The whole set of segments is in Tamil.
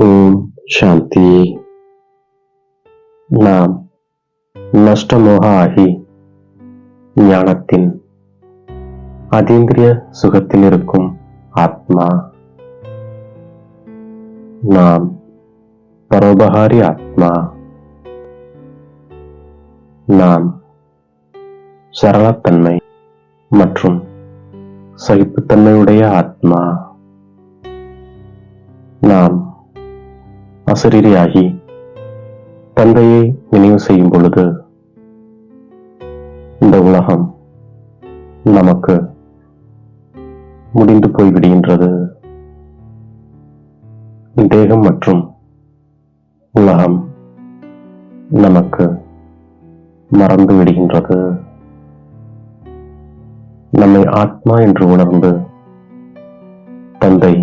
ஓம் சாந்தி. நாம் நஷ்டமோக ஆகி ஞானத்தின் அதீந்திரிய சுகத்தில் இருக்கும் ஆத்மா. நாம் பரோபகாரி ஆத்மா. நாம் சரளத்தன்மை மற்றும் சகிப்புத்தன்மையுடைய ஆத்மா. நாம் அசரீரியாகி தந்தையை நினைவு செய்யும் பொழுது இந்த உலகம் நமக்கு முடிந்து போய்விடுகின்றது. தேகம் மற்றும் உலகம் நமக்கு மறந்து விடுகின்றது. நம்மை ஆத்மா என்று உணர்ந்து தந்தை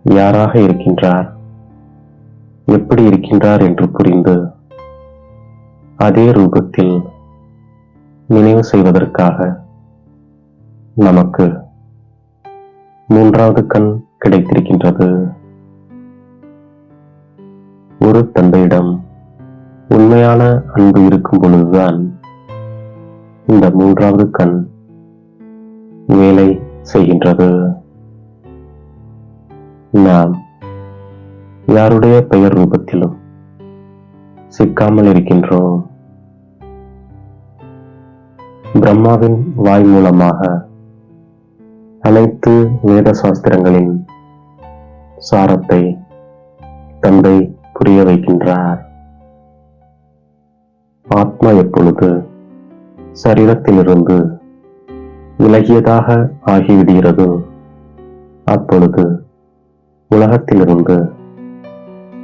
யாராக இருக்கின்றார், எப்படி இருக்கின்றார் என்று புரிந்து அதே ரூபத்தில் நினைவு செய்வதற்காக நமக்கு மூன்றாவது கண் கிடைத்திருக்கின்றது. ஒரு தந்தையிடம் உண்மையான அன்பு இருக்கும் பொழுதுதான் இந்த மூன்றாவது கண் வேலை செய்கின்றது. நாம் யாருடைய பெயர் ரூபத்திலும் சிக்காமல் இருக்கின்றோம். பிரம்மாவின் வாய் மூலமாக அனைத்து வேத சாஸ்திரங்களின் சாரத்தை தந்தை புரிய வைக்கின்றார். ஆத்மா எப்பொழுது சரீரத்திலிருந்து விலகியதாக ஆகிவிடுகிறதோ அப்பொழுது உலகத்திலிருந்து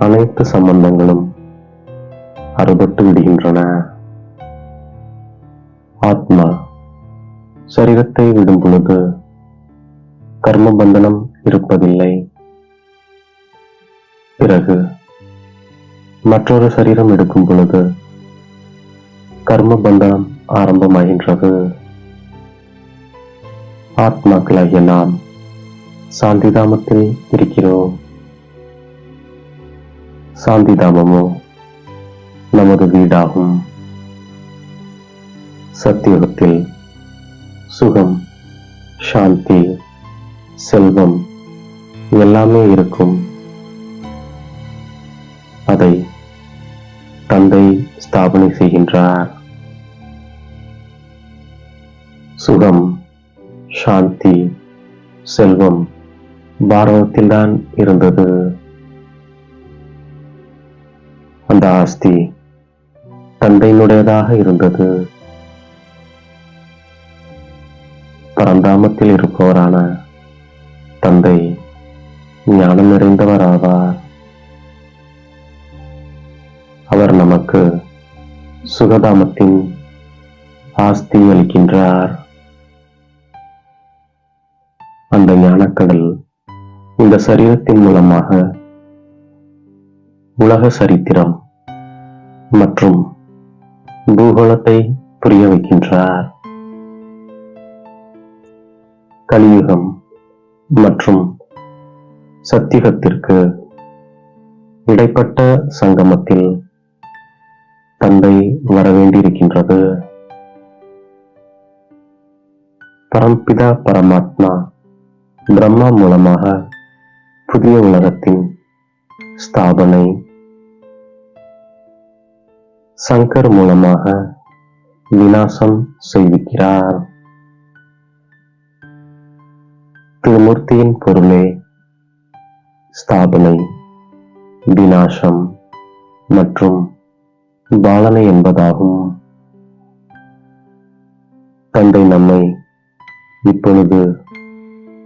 அனைத்து சம்பந்தங்களும் அறுபட்டு விடுகின்றன. ஆத்மா சரீரத்தை விடும் பொழுது கர்ம பந்தனம் இருப்பதில்லை. பிறகு மற்றொரு சரீரம் எடுக்கும் பொழுது கர்ம பந்தனம் ஆரம்பமாகின்றது. ஆத்மாக்களாகிய நாம் சாந்திதாமத்தில் இருக்கிறோம். சாந்திதாமமோ நமது வீடாகும். சத்தியுகத்தில் சுகம், சாந்தி, செல்வம் எல்லாமே இருக்கும். அதை தந்தை ஸ்தாபனை செய்கின்றார். சுகம், சாந்தி, செல்வம் பாரதத்தில்தான் இருந்தது. அந்த ஆஸ்தி தந்தையினுடையதாக இருந்தது. பரந்தாமத்தில் இருப்பவரான தந்தை ஞானம் நிறைந்தவர் ஆவார். அவர் நமக்கு சுகதாமத்தின் ஆஸ்தி அளிக்கின்றார். அந்த ஞானக்கடல் இந்த சரீரத்தின் மூலமாக உலக சரித்திரம் மற்றும் பூகோளத்தை புரிய வைக்கின்றார். கலியுகம் மற்றும் சத்தியுகத்திற்கு இடைப்பட்ட சங்கமத்தில் தந்தை வரவேண்டியிருக்கின்றது. பரம்பிதா பரமாத்மா பிரம்மா மூலமாக புதிய உலகத்தின் ஸ்தாபனை, சங்கர் மூலமாக விநாசம் செய்விக்கிறார். திருமூர்த்தியின் பொருளே ஸ்தாபனை, விநாசம் மற்றும் பாலனை என்பதாகும். தந்தை நம்மை இப்பொழுது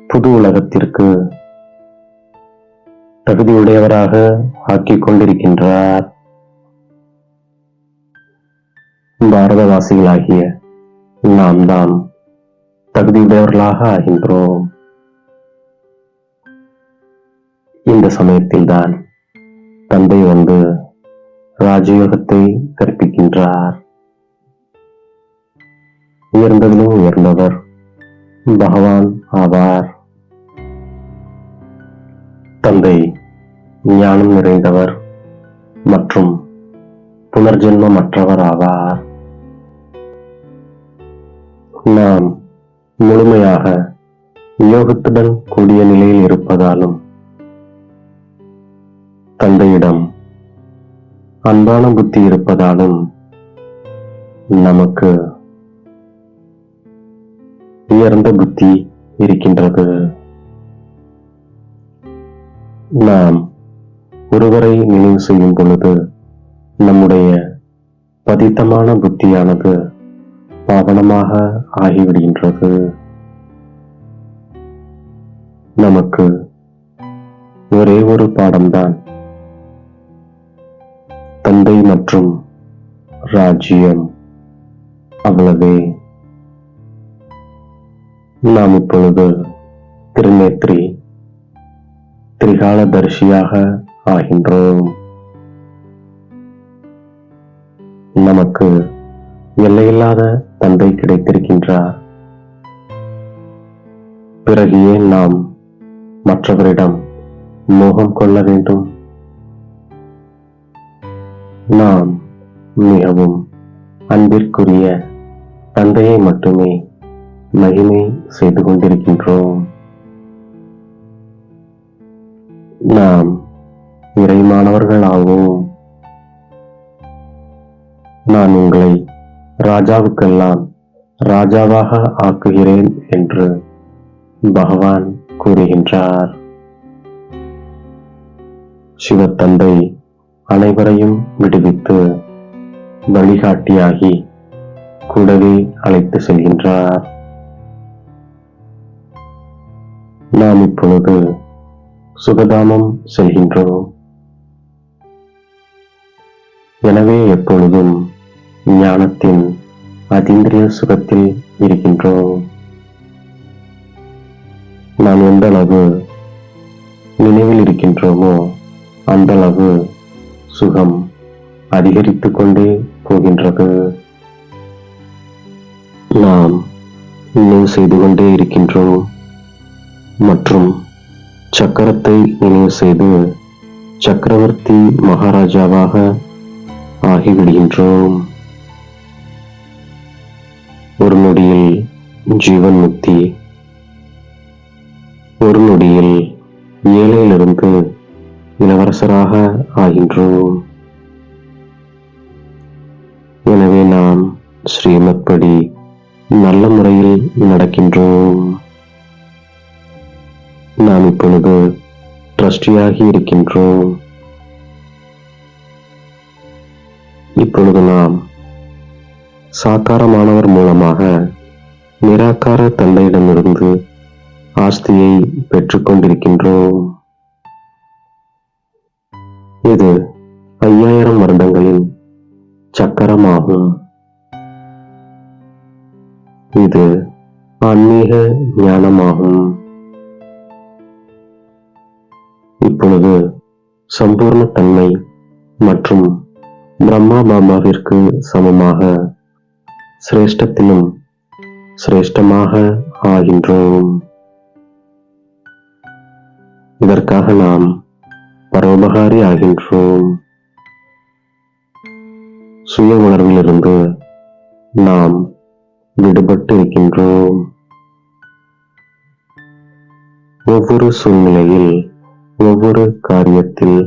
புது உலகத்திற்கு தகுதியுடையவராக ஆக்கிக் கொண்டிருக்கின்றார். பாரதவாசிகளாகிய நாம் தான் தகுதியுடையவர்களாக ஆகின்றோம். இந்த சமயத்தில்தான் தந்தை வந்து ராஜயோகத்தை கற்பிக்கின்றார். உயர்ந்ததிலும் உயர்ந்தவர் பகவான் ஆவார். தந்தை ஞானம் நிறைந்தவர் மற்றும் புனர்ஜென்மமற்றவர் ஆவார். நாம் முழுமையாக யோகத்துடன் கூடிய நிலையில் இருப்பதாலும் தந்தையிடம் அன்பான புத்தி இருப்பதாலும் நமக்கு உயர்ந்த புத்தி இருக்கின்றது. நாம் ஒருவரை நினைவு செய்யும் பொழுது நம்முடைய பதித்தமான புத்தியானது பாவனமாக ஆகிவிடுகின்றது. நமக்கு ஒரே ஒரு பாடம்தான், தந்தை மற்றும் ராஜ்யம், அவ்வளவே. நாம் இப்பொழுது திருநேத்ரி திரிகாலதர்ஷியாக ஆகின்றோம். நமக்கு எல்லையில்லாத தந்தை கிடைத்திருக்கின்றார். பிறகு ஏன் நாம் மற்றவரிடம் மோகம் கொள்ள வேண்டும்? நாம் மிகவும் அன்பிற்குரிய தந்தையை மட்டுமே மகிமை செய்து கொண்டிருக்கின்றோம். நாம் இறைமானவர்கள் ஆவோம். நான் உங்களை ராஜாவுக்கெல்லாம் ராஜாவாக ஆக்குகிறேன் என்று பகவான் கூறுகின்றார். சிவத்தந்தை அனைவரையும் விடுவித்து வழிகாட்டியாகி கூடவே அழைத்து செல்கின்றார். நாம் இப்பொழுது சுகதாமம் செல்கின்றோம். எனவே எப்பொழுதும் ஞானத்தின் அதீந்திரிய சுகத்தில் இருக்கின்றோம். நாம் எந்த அளவு நினைவில் இருக்கின்றோமோ அந்த அளவு சுகம் அதிகரித்துக் கொண்டே போகின்றது. நாம் நினைவு செய்து கொண்டே இருக்கின்றோம் மற்றும் சக்கரத்தை நினைவு செய்து சக்கரவர்த்தி மகாராஜாவாக ஆகிவிடுகின்றோம். ஒரு நொடியில் ஜீவன் முக்தி, ஒரு நொடியில் ஏழையிலிருந்து இளவரசராக ஆகின்றோம். எனவே நாம் ஸ்ரீமத் படி நல்ல முறையில் நடக்கின்றோம். நாம் இப்பொழுது ட்ரஸ்டியாகி இருக்கின்றோம். இப்பொழுது நாம் சாக்காரமானவர் மூலமாக நிராகார தந்தையிடமிருந்து ஆஸ்தியை பெற்றுக்கொண்டிருக்கின்றோம். இது 5000 வருடங்களின் சக்கரமாகும். இது ஆன்மீக ஞானமாகும். இப்பொழுது சம்பூர்ண தன்மை மற்றும் பிரம்மா பாபாவிற்கு சமமாக சிரேஷ்டத்திலும் சிரேஷ்டமாக ஆகின்றோம். இதற்காக நாம் பரோபகாரி ஆகின்றோம். சுய உணர்விலிருந்து நாம் விடுபட்டு இருக்கின்றோம். ஒவ்வொரு சூழ்நிலையில், ஒவ்வொரு காரியத்தில்,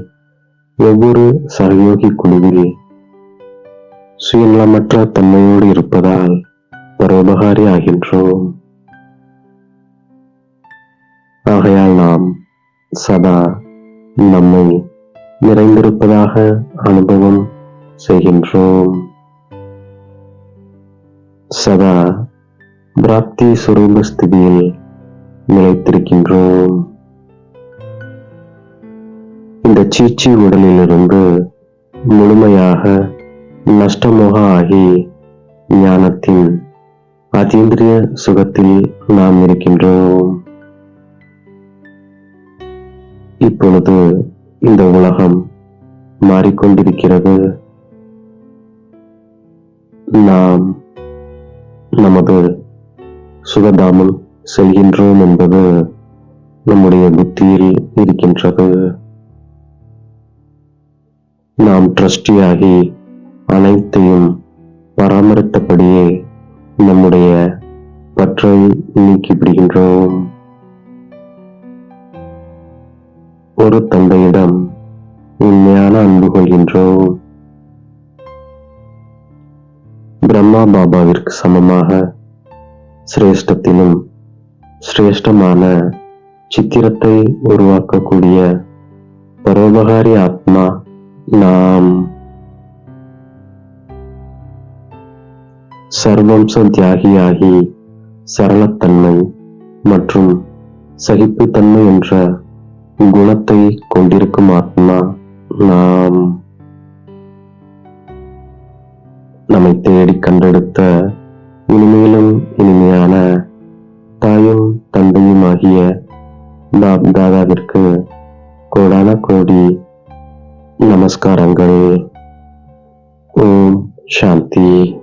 ஒவ்வொரு சகயோகி குழுவில் சுயநலமற்ற தன்மையோடு இருப்பதால் பரோபகாரி ஆகின்றோம். ஆகையால் நாம் சதா நம்மை நிறைந்திருப்பதாக அனுபவம் செய்கின்றோம். சதா பிராப்தி சுரூப ஸ்திதியில் நிலைத்திருக்கின்றோம். இந்த சீச்சி உடலிலிருந்து முழுமையாக நஷ்டமோக ஆகி ஞானத்தின் அதீந்திரிய சுகத்தில் நாம் இருக்கின்றோம். இப்பொழுது இந்த உலகம் மாறிக்கொண்டிருக்கிறது. நாம் நமது சுகதாமம் செல்கின்றோம் என்பது நம்முடைய புத்தியில் இருக்கின்றது. நாம் ட்ரஸ்டியாகி அனைத்தையும் பராமரித்தபடியே நம்முடைய பற்றை நீக்கிவிடுகின்றோம். ஒரு தந்தையிடம் உண்மையான அன்பு கொள்கின்றோம். பிரம்மா பாபாவிற்கு சமமாக சிரேஷ்டத்திலும் சிரேஷ்டமான சித்திரத்தை உருவாக்கக்கூடிய பரோபகாரி ஆத்மா நாம். சர்வம்ச தியாகியாகி சரளத்தன்மை மற்றும் சகிப்புத்தன்மை என்ற குணத்தை கொண்டிருக்கும் ஆத்மா நாம். நம்மை தேடி கண்டெடுத்த இனிமேலும் இனிமையான தாயும் தந்தையுமாகிய பாப் தாதாவிற்கு கோடான கோடி நமஸ்காரங்கள். ஓம் சாந்தி.